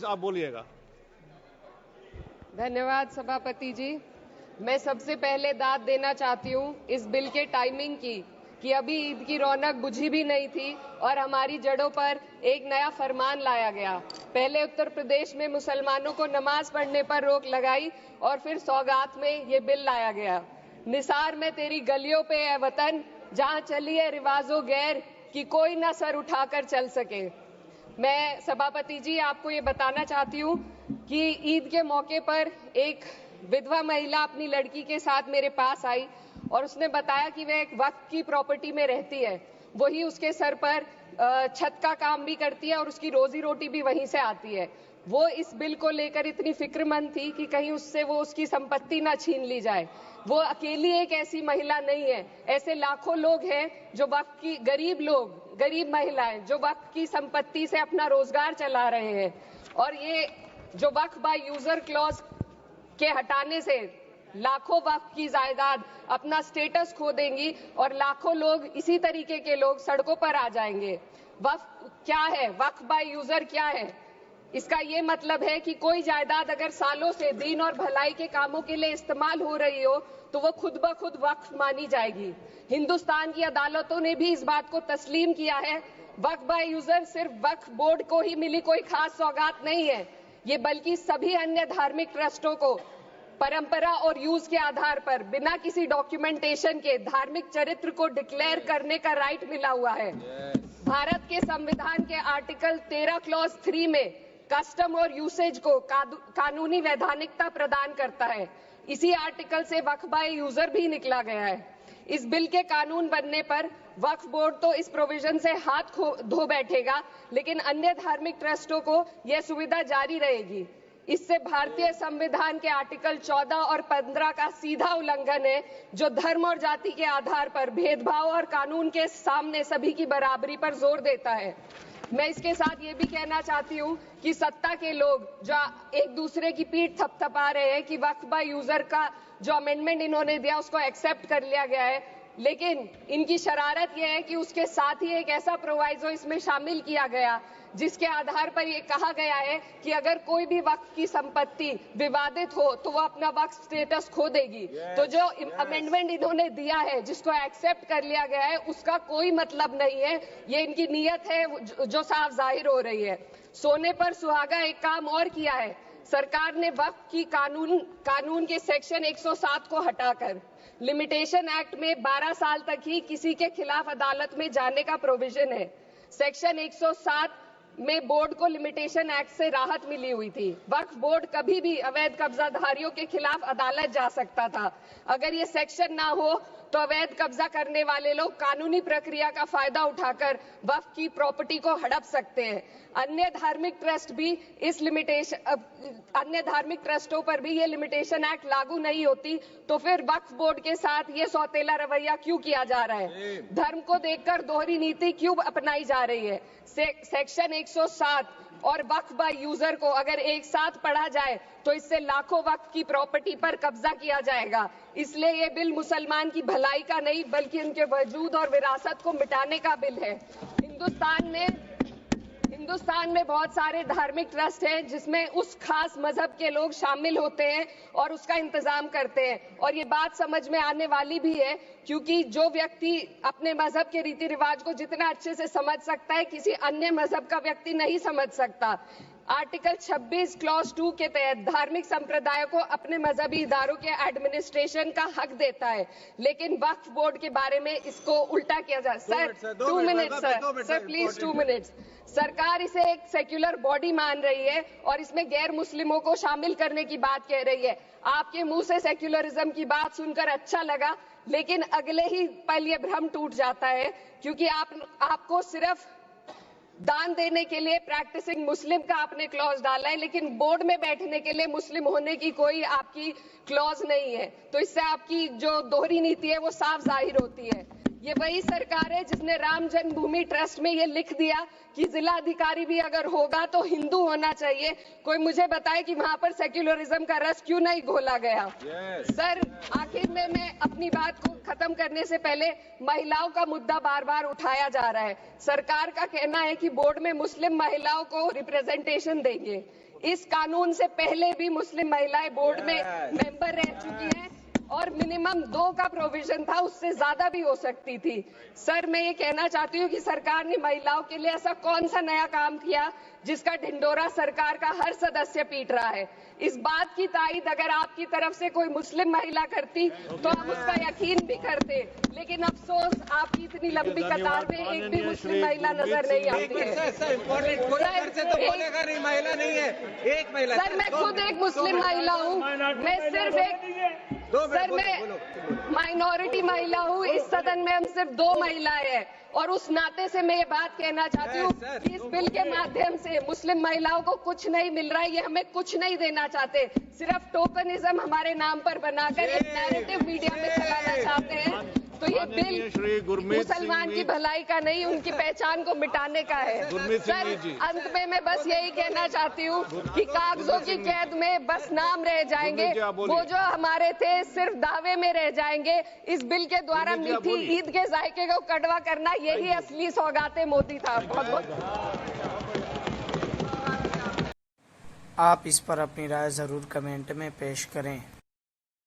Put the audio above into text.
Please आप बोलिएगा। धन्यवाद सभापति जी। मैं सबसे पहले दाद देना चाहती हूँ इस बिल के टाइमिंग की कि अभी ईद की रौनक बुझी भी नहीं थी और हमारी जड़ों पर एक नया फरमान लाया गया। पहले उत्तर प्रदेश में मुसलमानों को नमाज पढ़ने पर रोक लगाई और फिर सौगात में ये बिल लाया गया। निसार में तेरी गलियों पे है वतन, जहाँ चली है रिवाजो गैर कि कोई ना सर उठाकर चल सके। मैं सभापति जी आपको ये बताना चाहती हूँ कि ईद के मौके पर एक विधवा महिला अपनी लड़की के साथ मेरे पास आई और उसने बताया कि वह एक वक्फ की प्रॉपर्टी में रहती है, वही उसके सर पर छत का काम भी करती है और उसकी रोजी रोटी भी वहीं से आती है। वो इस बिल को लेकर इतनी फिक्रमंद थी कि कहीं उससे वो उसकी संपत्ति ना छीन ली जाए। वो अकेली एक ऐसी महिला नहीं है, ऐसे लाखों लोग हैं जो वक्फ की गरीब महिलाएं जो वक्फ की संपत्ति से अपना रोजगार चला रहे हैं। और ये जो वक्फ बाय यूजर क्लॉज के हटाने से लाखों वक्फ की जायदाद अपना स्टेटस खो देंगी और लाखों लोग इसी तरीके के लोग सड़कों पर आ जाएंगे। वक्फ क्या है? वक्फ बाय यूजर क्या है? इसका ये मतलब है कि कोई जायदाद अगर सालों से दीन और भलाई के कामों के लिए इस्तेमाल हो रही हो तो वो खुद ब खुद वक्फ मानी जाएगी। हिंदुस्तान की अदालतों ने भी इस बात को तस्लीम किया है। वक्फ बाय यूजर सिर्फ वक्फ बोर्ड को ही मिली कोई खास सौगात नहीं है, ये बल्कि सभी अन्य धार्मिक ट्रस्टों को परंपरा और यूज के आधार पर बिना किसी डॉक्यूमेंटेशन के धार्मिक चरित्र को डिक्लेयर करने का राइट मिला हुआ है। भारत के संविधान के आर्टिकल 13 क्लॉज 3 में कस्टम और यूसेज को कानूनी वैधानिकता प्रदान करता है। इसी आर्टिकल से वक्फ बाय यूजर भी निकला गया है। इस बिल के कानून बनने पर वक्फ बोर्ड तो इस प्रोविजन से हाथ धो बैठेगा, लेकिन अन्य धार्मिक ट्रस्टों को यह सुविधा जारी रहेगी। इससे भारतीय संविधान के आर्टिकल 14 और 15 का सीधा उल्लंघन है, जो धर्म और जाति के आधार पर भेदभाव और कानून के सामने सभी की बराबरी पर जोर देता है। मैं इसके साथ ये भी कहना चाहती हूँ कि सत्ता के लोग जो एक दूसरे की पीठ थपथपा रहे हैं कि वक्फ बाय यूजर का जो अमेंडमेंट इन्होंने दिया उसको एक्सेप्ट कर लिया गया है, लेकिन इनकी शरारत यह है कि उसके साथ ही एक ऐसा प्रोवाइजो इसमें शामिल किया गया जिसके आधार पर यह कहा गया है कि अगर कोई भी वक्फ की संपत्ति विवादित हो तो वो अपना वक्फ स्टेटस खो देगी। तो जो अमेंडमेंट इन्होंने दिया है, जिसको एक्सेप्ट कर लिया गया है, उसका कोई मतलब नहीं है। ये इनकी नीयत है जो साफ जाहिर हो रही है। सोने पर सुहागा एक काम और किया है। सरकार ने वक्फ की कानून के सेक्शन 107 को हटाकर लिमिटेशन एक्ट में 12 साल तक ही किसी के खिलाफ अदालत में जाने का प्रोविजन है। सेक्शन 107 में बोर्ड को लिमिटेशन एक्ट से राहत मिली हुई थी। वक्फ बोर्ड कभी भी अवैध कब्जाधारियों के खिलाफ अदालत जा सकता था। अगर ये सेक्शन ना हो तो अवैध कब्जा करने वाले लोग कानूनी प्रक्रिया का फायदा उठाकर वक्फ की प्रॉपर्टी को हड़प सकते हैं। अन्य धार्मिक ट्रस्टों पर भी ये लिमिटेशन एक्ट लागू नहीं होती, तो फिर वक्फ बोर्ड के साथ ये सौतेला रवैया क्यों किया जा रहा है? धर्म को देखकर दोहरी नीति क्यों अपनाई जा रही है? सेक्शन 107 और वक्फ बाय यूजर को अगर एक साथ पढ़ा जाए तो इससे लाखों वक्फ की प्रॉपर्टी पर कब्जा किया जाएगा। इसलिए ये बिल मुसलमान की भलाई का नहीं बल्कि उनके वजूद और विरासत को मिटाने का बिल है। हिंदुस्तान में बहुत सारे धार्मिक ट्रस्ट हैं जिसमें उस खास मजहब के लोग शामिल होते हैं और उसका इंतजाम करते हैं। और ये बात समझ में आने वाली भी है, क्योंकि जो व्यक्ति अपने मजहब के रीति रिवाज को जितना अच्छे से समझ सकता है, किसी अन्य मजहब का व्यक्ति नहीं समझ सकता। आर्टिकल 26 क्लॉज 2 के तहत धार्मिक संप्रदायों को अपने मजहबी इदारों के एडमिनिस्ट्रेशन का हक देता है, लेकिन वक्फ बोर्ड के बारे में इसको उल्टा किया जा। Sir 2 minute sir please 2 minutes. सरकार इसे एक सेक्युलर बॉडी मान रही है और इसमें गैर मुस्लिमों को शामिल करने की बात कह रही है। आपके मुंह से सेक्युलरिज्म की बात सुनकर अच्छा लगा, लेकिन अगले ही पल ये भ्रम टूट जाता है, क्योंकि आपको सिर्फ दान देने के लिए प्रैक्टिसिंग मुस्लिम का आपने क्लॉज डाला है, लेकिन बोर्ड में बैठने के लिए मुस्लिम होने की कोई आपकी क्लॉज नहीं है। तो इससे आपकी जो दोहरी नीति है वो साफ जाहिर होती है। ये वही सरकार है जिसने राम जन्मभूमि ट्रस्ट में ये लिख दिया कि जिला अधिकारी भी अगर होगा तो हिंदू होना चाहिए। कोई मुझे बताए कि वहां पर सेक्युलरिज्म का रस क्यों नहीं घोला गया? सर आखिर में मैं अपनी बात को खत्म करने से पहले महिलाओं का मुद्दा बार बार उठाया जा रहा है। सरकार का कहना है कि बोर्ड में मुस्लिम महिलाओं को रिप्रेजेंटेशन देंगे। इस कानून से पहले भी मुस्लिम महिलाएं बोर्ड में मेंबर रह चुकी हैं और मिनिमम 2 का प्रोविजन था, उससे ज्यादा भी हो सकती थी। सर, मैं ये कहना चाहती हूँ कि सरकार ने महिलाओं के लिए ऐसा कौन सा नया काम किया जिसका ढिंडोरा सरकार का हर सदस्य पीट रहा है। इस बात की तायीद अगर आपकी तरफ से कोई मुस्लिम महिला करती तो हम उसका यकीन भी करते, लेकिन अफसोस आपकी इतनी लंबी कतार में एक भी मुस्लिम महिला नजर नहीं आती है। सर, मैं खुद एक मुस्लिम महिला हूँ, मैं सिर्फ एक मैं माइनॉरिटी महिला हूँ। इस सदन में हम सिर्फ 2 महिलाएं हैं और उस नाते से मैं ये बात कहना चाहती हूँ कि इस बिल के माध्यम से मुस्लिम महिलाओं को कुछ नहीं मिल रहा है, ये हमें कुछ नहीं देना चाहते, सिर्फ टोकनिज्म हमारे नाम पर बनाकर एक नैरेटिव मीडिया में चलाना चाहते हैं। तो ये बिल मुसलमान की भलाई का नहीं, उनकी पहचान को मिटाने का है। सर, अंत में मैं बस यही कहना चाहती हूँ कि कागजों की कैद में बस नाम रह जाएंगे, वो जो हमारे थे सिर्फ दावे में रह जाएंगे। इस बिल के द्वारा मीठी ईद के जायके को कड़वा करना, यही असली सौगाते मोदी था। आप इस पर अपनी राय जरूर कमेंट में पेश करें।